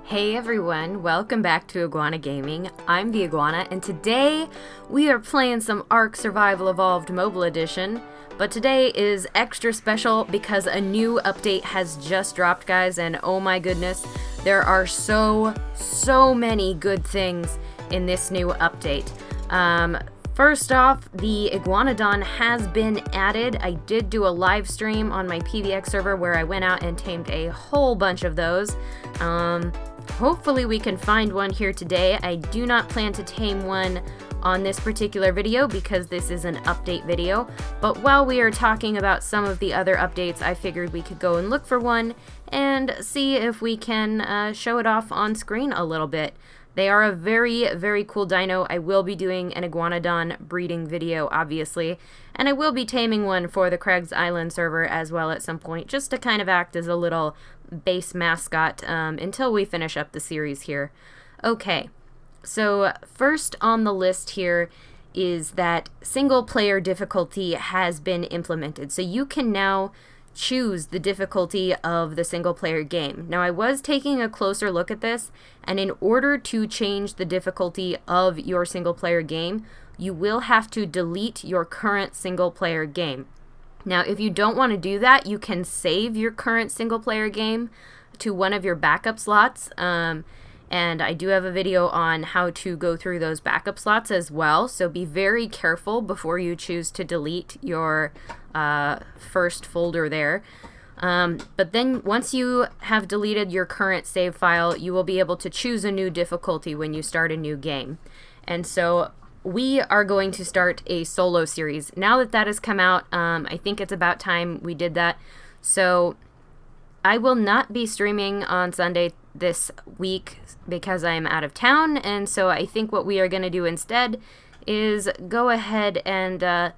Hey everyone, welcome back to Iguana Gaming. I'm the Iguana, and today we are playing some Ark Survival Evolved Mobile Edition. But today is extra special because a new update has just dropped, guys, and oh my goodness, there are so many good things in this new update. First off, the Iguanodon has been added. I did do a live stream on my PVX server where I went out and tamed a whole bunch of those. Hopefully we can find one here today. I do not plan to tame one on this particular video because this is an update video, but while we are talking about some of the other updates, I figured we could go and look for one and see if we can show it off on screen a little bit. They are a very cool dino. I will be doing an Iguanodon breeding video, obviously, and I will be taming one for the Craig's Island server as well at some point, just to kind of act as a little base mascot until we finish up the series here. Okay, so first on the list here is that single player difficulty has been implemented. So you can now choose the difficulty of the single player game. Now I was taking a closer look at this, and in order to change the difficulty of your single player game, you will have to delete your current single player game. Now if you don't want to do that, you can save your current single player game to one of your backup slots, and I do have a video on how to go through those backup slots as well, so be very careful before you choose to delete your first folder there. But then once you have deleted your current save file, you will be able to choose a new difficulty when you start a new game. And so we are going to start a solo series. Now that that has come out, I think it's about time we did that. So I will not be streaming on Sunday this week because I'm out of town, and so I think what we are going to do instead is go ahead and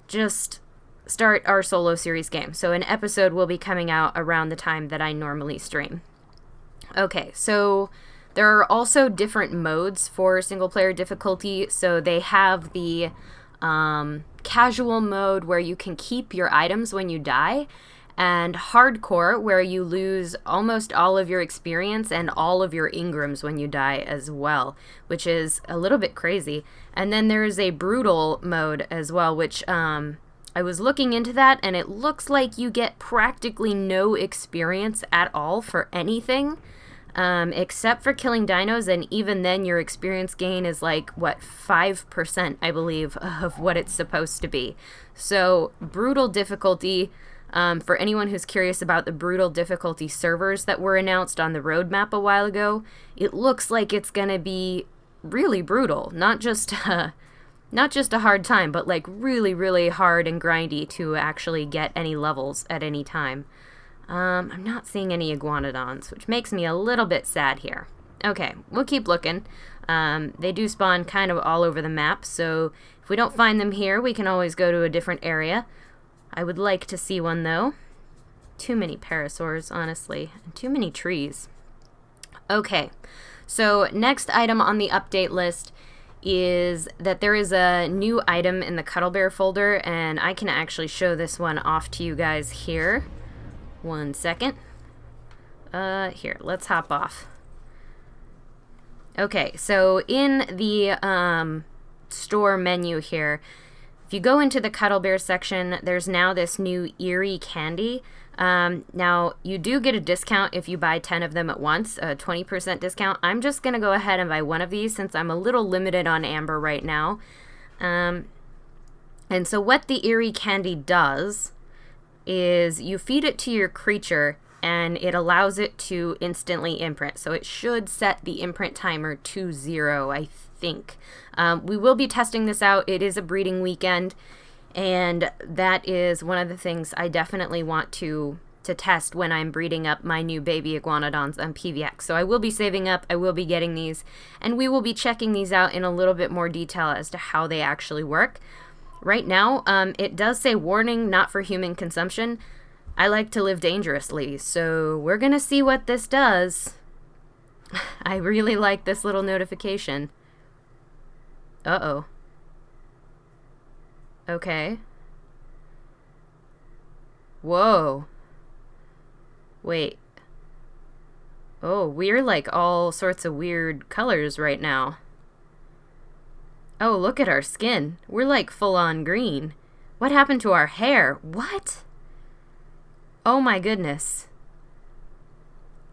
just start our solo series game. So an episode will be coming out around the time that I normally stream. Okay, so there are also different modes for single player difficulty. So they have the casual mode where you can keep your items when you die, and hardcore where you lose almost all of your experience and all of your Ingrams when you die as well, which is a little bit crazy. And then there's a brutal mode as well, which I was looking into that, and it looks like you get practically no experience at all for anything, except for killing dinos, and even then your experience gain is like, what, 5%, I believe, of what it's supposed to be. So brutal difficulty, for anyone who's curious about the brutal difficulty servers that were announced on the roadmap a while ago, it looks like it's gonna be really brutal, not just a hard time, but like really hard and grindy to actually get any levels at any time. I'm not seeing any iguanodons, which makes me a little bit sad here. Okay, we'll keep looking. They do spawn kind of all over the map, so if we don't find them here, we can always go to a different area. I would like to see one, though. Too many parasaurs, honestly, and too many trees. Okay, so next item on the update list is that there is a new item in the Cuddle Bear folder, and I can actually show this one off to you guys here. One second. Here, let's hop off. Okay, so in the store menu here, if you go into the Cuddle Bear section, there's now this new Eerie candy. Now, you do get a discount if you buy 10 of them at once, a 20% discount. I'm just going to go ahead and buy one of these since I'm a little limited on amber right now. And so what the Eerie candy does is you feed it to your creature, and it allows it to instantly imprint. So it should set the imprint timer to 0, I think. We will be testing this out. It is a breeding weekend, and that is one of the things I definitely want to test when I'm breeding up my new baby iguanodons on PVX. So I will be saving up, I will be getting these, and we will be checking these out in a little bit more detail as to how they actually work. Right now, it does say warning, not for human consumption. I like to live dangerously, so we're gonna see what this does. I really like this little notification. Uh-oh. Okay. Whoa. Wait. Oh, we're like all sorts of weird colors right now. Oh, look at our skin. We're like full-on green. What happened to our hair? What? Oh my goodness.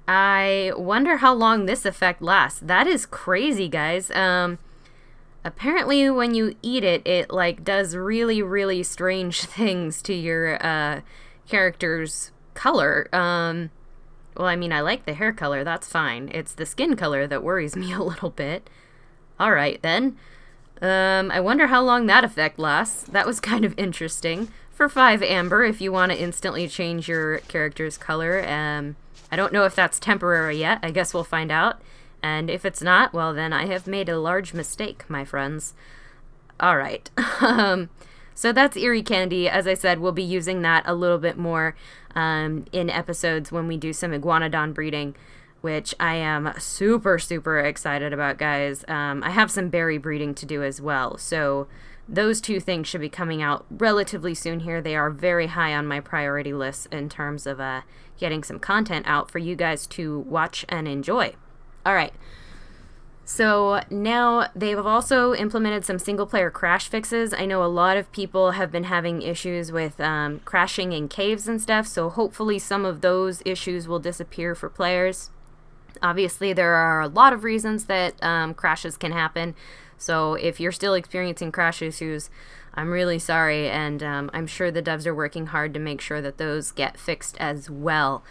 I wonder how long this effect lasts. That is crazy, guys. Apparently when you eat it, it like does really, really strange things to your character's color. Well, I mean, I like the hair color. That's fine. It's the skin color that worries me a little bit. All right, then. I wonder how long that effect lasts. That was kind of interesting. For 5 amber, if you want to instantly change your character's color. I don't know if that's temporary yet. I guess we'll find out. And if it's not, well, then I have made a large mistake, my friends. All right. So that's Eerie Candy. As I said, we'll be using that a little bit more in episodes when we do some Iguanodon breeding, which I am super, super excited about, guys. I have some berry breeding to do as well, so those 2 things should be coming out relatively soon here. They are very high on my priority list in terms of getting some content out for you guys to watch and enjoy. All right. So now they've also implemented some single-player crash fixes. I know a lot of people have been having issues with crashing in caves and stuff, so hopefully some of those issues will disappear for players. Obviously, there are a lot of reasons that crashes can happen, so if you're still experiencing crash issues, I'm really sorry, and I'm sure the devs are working hard to make sure that those get fixed as well.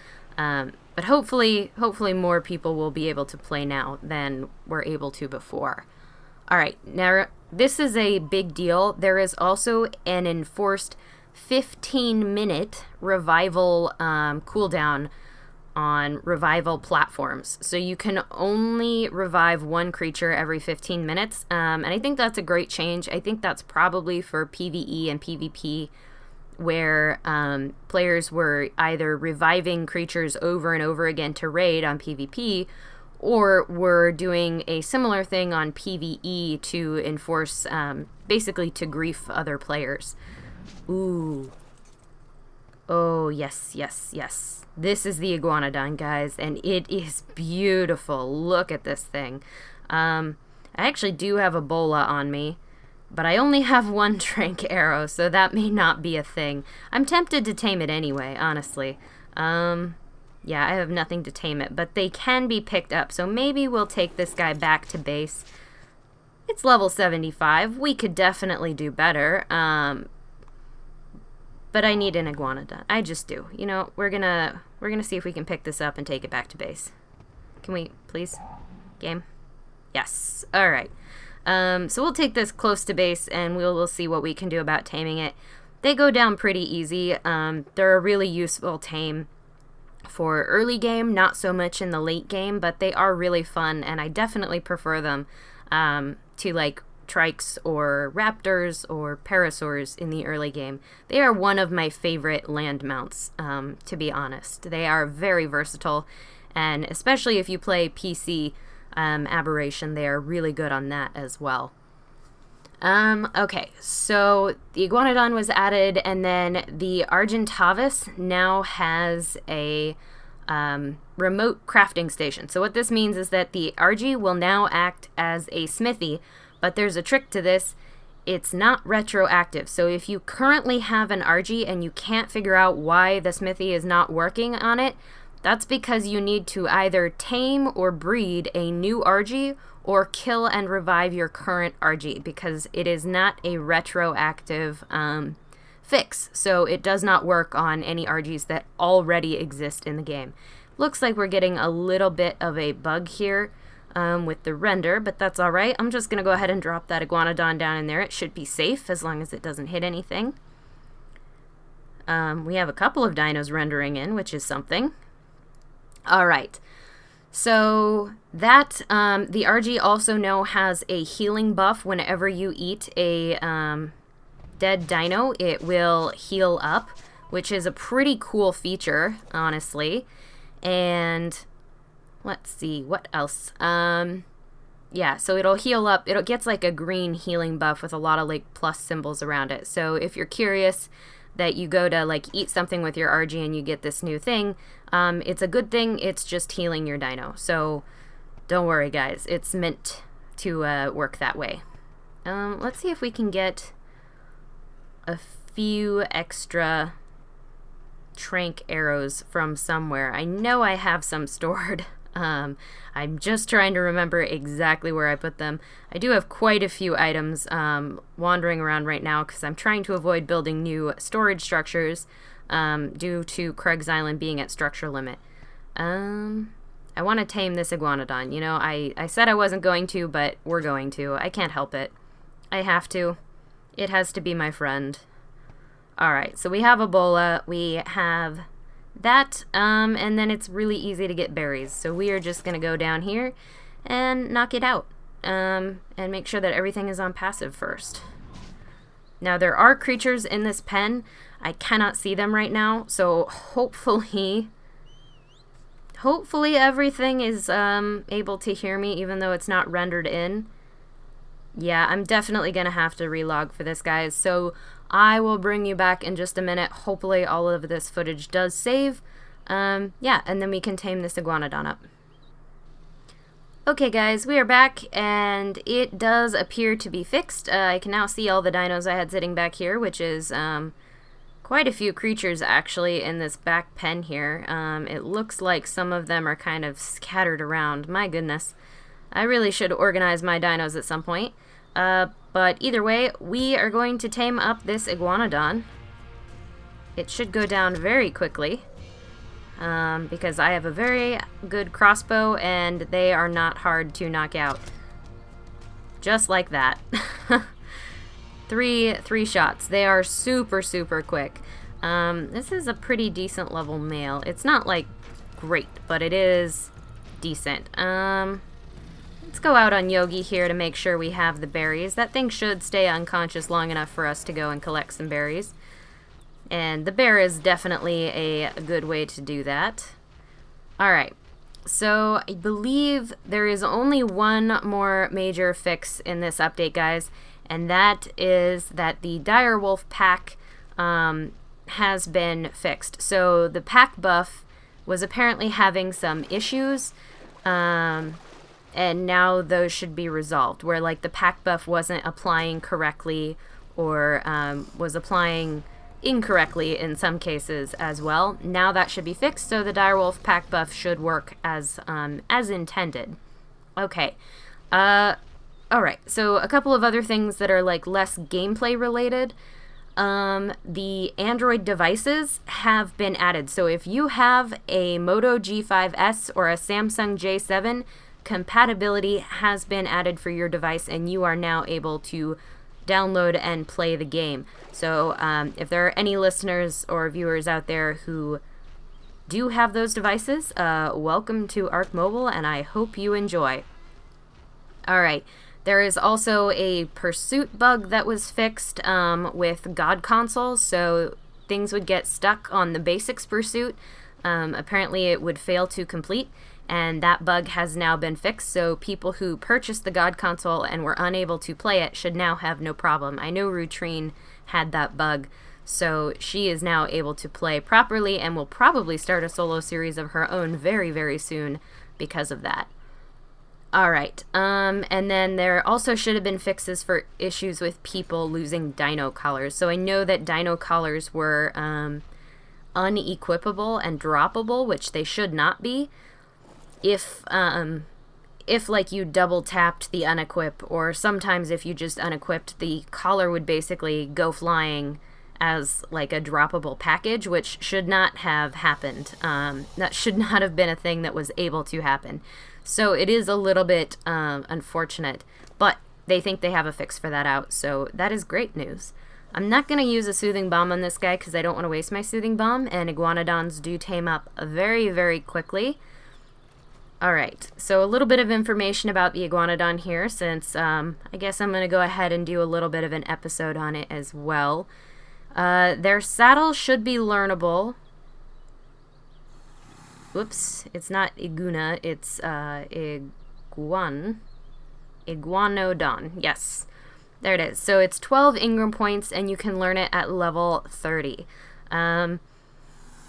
But hopefully more people will be able to play now than were able to before. All right, now this is a big deal. There is also an enforced 15-minute revival cooldown on revival platforms. So you can only revive 1 creature every 15 minutes. And I think that's a great change. I think that's probably for PvE and PvP, where players were either reviving creatures over and over again to raid on PvP, or were doing a similar thing on PvE to enforce, basically to grief other players. Ooh. Oh, yes, yes, yes. This is the Iguanodon, guys, and it is beautiful. Look at this thing. I actually do have a bola on me, but I only have 1 trank arrow, so that may not be a thing. I'm tempted to tame it anyway, honestly. Yeah, I have nothing to tame it, but they can be picked up, so maybe we'll take this guy back to base. It's level 75. We could definitely do better, but I need an Iguanodon. I just do. You know, we're gonna see if we can pick this up and take it back to base. Can we, please? Game? Yes. All right. So we'll take this close to base, and we'll see what we can do about taming it. They go down pretty easy. They're a really useful tame for early game, not so much in the late game, but they are really fun, and I definitely prefer them to like trikes or raptors or parasaurs in the early game. They are one of my favorite land mounts, to be honest. They are very versatile, and especially if you play PC Aberration, they are really good on that as well. Okay, so the Iguanodon was added, and then the Argentavis now has a remote crafting station. So what this means is that the Argy will now act as a smithy, but there's a trick to this. It's not retroactive. So if you currently have an Argy and you can't figure out why the smithy is not working on it, that's because you need to either tame or breed a new Argy or kill and revive your current Argy, because it is not a retroactive fix. So it does not work on any Argies that already exist in the game. Looks like we're getting a little bit of a bug here with the render, but that's all right. I'm just going to go ahead and drop that Iguanodon down in there. It should be safe as long as it doesn't hit anything. We have a couple of dinos rendering in, which is something. All right. So that, the RG also now has a healing buff. Whenever you eat a dead dino, it will heal up, which is a pretty cool feature, honestly. And let's see, what else? Yeah, so it'll heal up. It gets like a green healing buff with a lot of like plus symbols around it. So if you're curious, that you go to like eat something with your RG and you get this new thing, it's a good thing. It's just healing your dino. So don't worry, guys. It's meant to work that way. Let's see if we can get a few extra trank arrows from somewhere. I know I have some stored. I'm just trying to remember exactly where I put them. I do have quite a few items wandering around right now because I'm trying to avoid building new storage structures due to Craig's Island being at structure limit. I want to tame this Iguanodon. You know, I said I wasn't going to, but we're going to. I can't help it. I have to. It has to be my friend. Alright, so we have Ebola, we have that, and then it's really easy to get berries. So we are just going to go down here and knock it out, and make sure that everything is on passive first. Now there are creatures in this pen. I cannot see them right now, so hopefully everything is able to hear me even though it's not rendered in. Yeah, I'm definitely going to have to relog for this, guys, so I will bring you back in just a minute. Hopefully all of this footage does save. Yeah, and then we can tame this Iguanodon up. Okay, guys, we are back, and it does appear to be fixed. I can now see all the dinos I had sitting back here, which is quite a few creatures, actually, in this back pen here. It looks like some of them are kind of scattered around. My goodness. I really should organize my dinos at some point. But either way, we are going to tame up this Iguanodon. It should go down very quickly, because I have a very good crossbow and they are not hard to knock out. Just like that. Three shots. They are super, super quick. This is a pretty decent level male. It's not like great, but it is decent. Let's go out on Yogi here to make sure we have the berries. That thing should stay unconscious long enough for us to go and collect some berries. And the bear is definitely a good way to do that. Alright, so I believe there is only one more major fix in this update, guys. And that is that the direwolf pack has been fixed. So the pack buff was apparently having some issues. And now those should be resolved, where like the pack buff wasn't applying correctly or was applying incorrectly in some cases as well. Now that should be fixed, so the direwolf pack buff should work as intended. Okay, alright, so a couple of other things that are like less gameplay related. The Android devices have been added, so if you have a Moto G5S or a Samsung J7, compatibility has been added for your device and you are now able to download and play the game. So if there are any listeners or viewers out there who do have those devices, welcome to Ark Mobile and I hope you enjoy. Alright, there is also a pursuit bug that was fixed with God consoles, so things would get stuck on the basics pursuit. Apparently it would fail to complete. And that bug has now been fixed, so people who purchased the God console and were unable to play it should now have no problem. I know Rutrine had that bug, so she is now able to play properly and will probably start a solo series of her own very, very soon because of that. Alright, and then there also should have been fixes for issues with people losing dino collars. So I know that dino collars were unequipable and droppable, which they should not be. If like you double tapped the unequip, or sometimes if you just unequipped, the collar would basically go flying as like a droppable package, which should not have happened. That should not have been a thing that was able to happen. So it is a little bit unfortunate, but they think they have a fix for that out, so that is great news. I'm not going to use a soothing bomb on this guy because I don't want to waste my soothing bomb, and Iguanodons do tame up very, very quickly. Alright, so a little bit of information about the Iguanodon here, since I guess I'm going to go ahead and do a little bit of an episode on it as well. Their saddle should be learnable. Whoops, it's not Iguna, it's Iguanodon, yes. There it is. So it's 12 Ingram points, and you can learn it at level 30.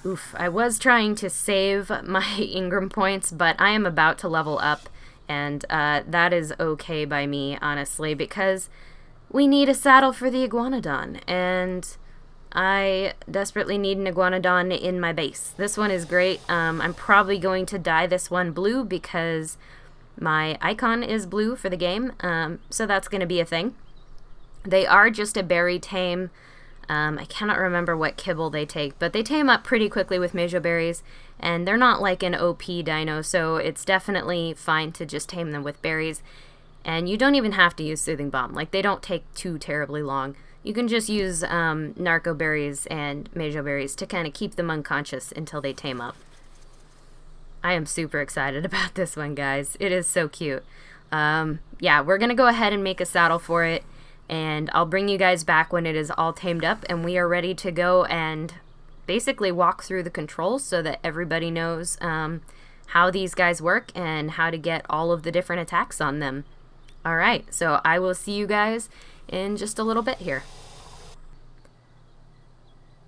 Oof, I was trying to save my Ingram points, but I am about to level up, and that is okay by me, honestly, because we need a saddle for the Iguanodon, and I desperately need an Iguanodon in my base. This one is great. I'm probably going to dye this one blue because my icon is blue for the game, so that's going to be a thing. They are just a berry tame. I cannot remember what kibble they take, but they tame up pretty quickly with Mejo berries, and they're not like an OP dino, so it's definitely fine to just tame them with berries. And you don't even have to use Soothing Balm. Like, they don't take too terribly long. You can just use narco berries and Mejo berries to kind of keep them unconscious until they tame up. I am super excited about this one, guys. It is so cute. Yeah, we're going to go ahead and make a saddle for it, and I'll bring you guys back when it is all tamed up and we are ready to go and basically walk through the controls so that everybody knows how these guys work and how to get all of the different attacks on them. Alright, so I will see you guys in just a little bit here.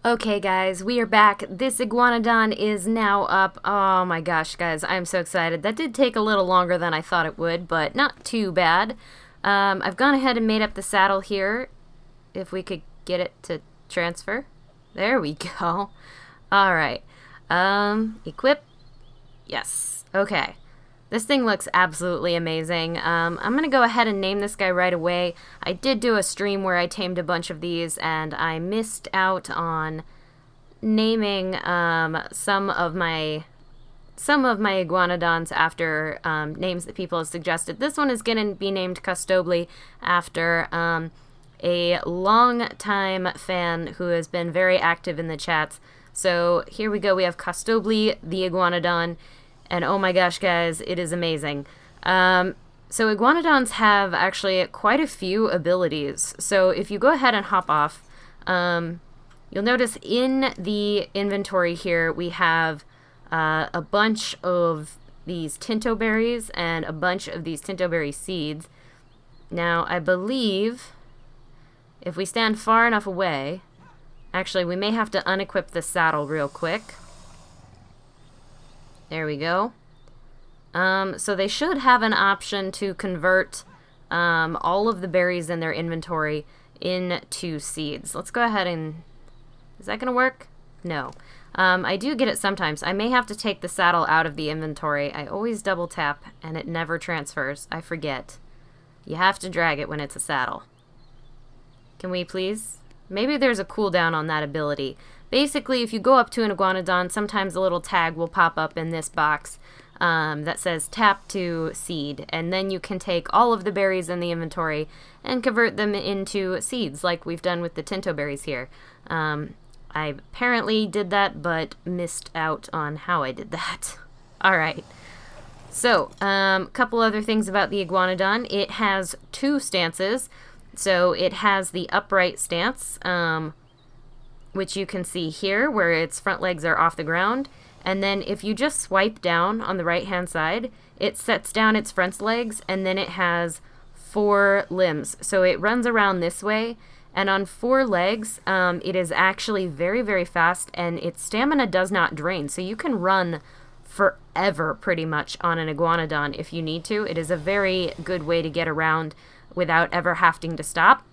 Okay guys, we are back. This Iguanodon is now up. Oh my gosh, guys, I'm so excited. That did take a little longer than I thought it would, but not too bad. I've gone ahead and made up the saddle here, if we could get it to transfer. There we go. Alright. Equip. Yes. Okay. This thing looks absolutely amazing. I'm going to go ahead and name this guy right away. I did do a stream where I tamed a bunch of these, and I missed out on naming some of my Iguanodons after names that people have suggested. This one is going to be named Custobly after a long-time fan who has been very active in the chats. So here we go. We have Custobly, the Iguanodon, and oh my gosh, guys, it is amazing. So Iguanodons have actually quite a few abilities. So if you go ahead and hop off, you'll notice in the inventory here we have a bunch of these Tinto berries and a bunch of these Tinto berry seeds. Now, I believe if we stand far enough away, actually, we may have to unequip the saddle real quick. There we go. So they should have an option to convert all of the berries in their inventory into seeds. Let's go ahead and... Is that going to work? No. I do get it sometimes. I may have to take the saddle out of the inventory. I always double tap and it never transfers. I forget. You have to drag it when it's a saddle. Can we please? Maybe there's a cooldown on that ability. Basically, if you go up to an Iguanodon, sometimes a little tag will pop up in this box that says tap to seed, and then you can take all of the berries in the inventory and convert them into seeds, like we've done with the Tinto berries here. I apparently did that, but missed out on how I did that. Alright. So, a couple other things about the Iguanodon. It has two stances. So it has the upright stance, which you can see here, where its front legs are off the ground. And then if you just swipe down on the right-hand side, it sets down its front legs, and then it has 4 limbs. So it runs around this way, and on 4 legs, it is actually very, very fast, and its stamina does not drain. So you can run forever, pretty much, on an Iguanodon if you need to. It is a very good way to get around without ever having to stop.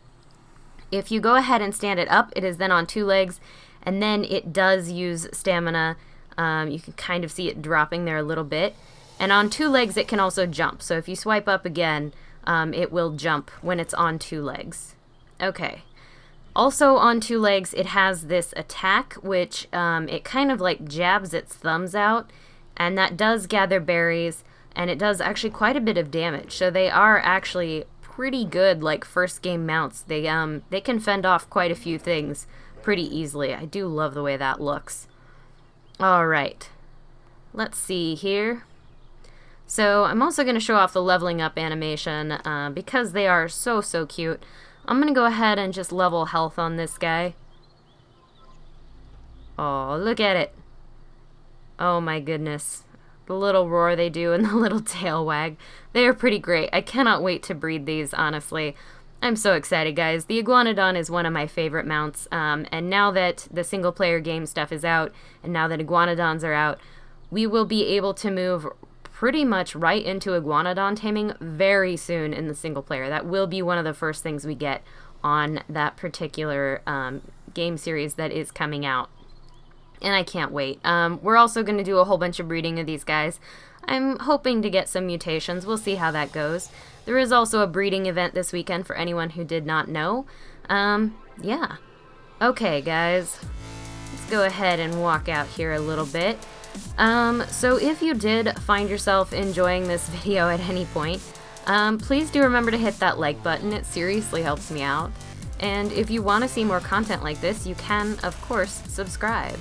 If you go ahead and stand it up, it is then on 2 legs, and then it does use stamina. You can kind of see it dropping there a little bit. And on 2 legs, it can also jump. So if you swipe up again, it will jump when it's on 2 legs. Okay. Also on 2 legs, it has this attack, which it kind of like jabs its thumbs out, and that does gather berries, and it does actually quite a bit of damage. So they are actually pretty good, like, first game mounts. They can fend off quite a few things pretty easily. I do love the way that looks. Alright, let's see here. So I'm also going to show off the leveling up animation because they are so cute. I'm going to go ahead and just level health on this guy. Oh, look at it. Oh my goodness. The little roar they do and the little tail wag. They are pretty great. I cannot wait to breed these, honestly. I'm so excited, guys. The Iguanodon is one of my favorite mounts, and now that the single-player game stuff is out, and now that Iguanodons are out, we will be able to move pretty much right into Iguanodon taming very soon in the single-player. That will be one of the first things we get on that particular game series that is coming out, and I can't wait. We're also going to do a whole bunch of breeding of these guys. I'm hoping to get some mutations. We'll see how that goes. There is also a breeding event this weekend for anyone who did not know. Yeah. Okay, guys. Let's go ahead and walk out here a little bit. So if you did find yourself enjoying this video at any point, please do remember to hit that like button. It seriously helps me out. And if you want to see more content like this, you can, of course, subscribe.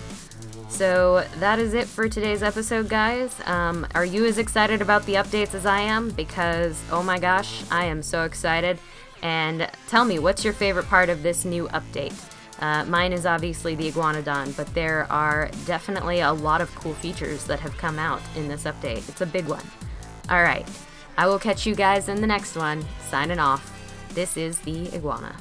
So that is it for today's episode, guys. Are you as excited about the updates as I am? Because, oh my gosh, I am so excited. And tell me, what's your favorite part of this new update? Mine is obviously the Iguanodon, but there are definitely a lot of cool features that have come out in this update. It's a big one. Alright, I will catch you guys in the next one. Signing off. This is the Iguana.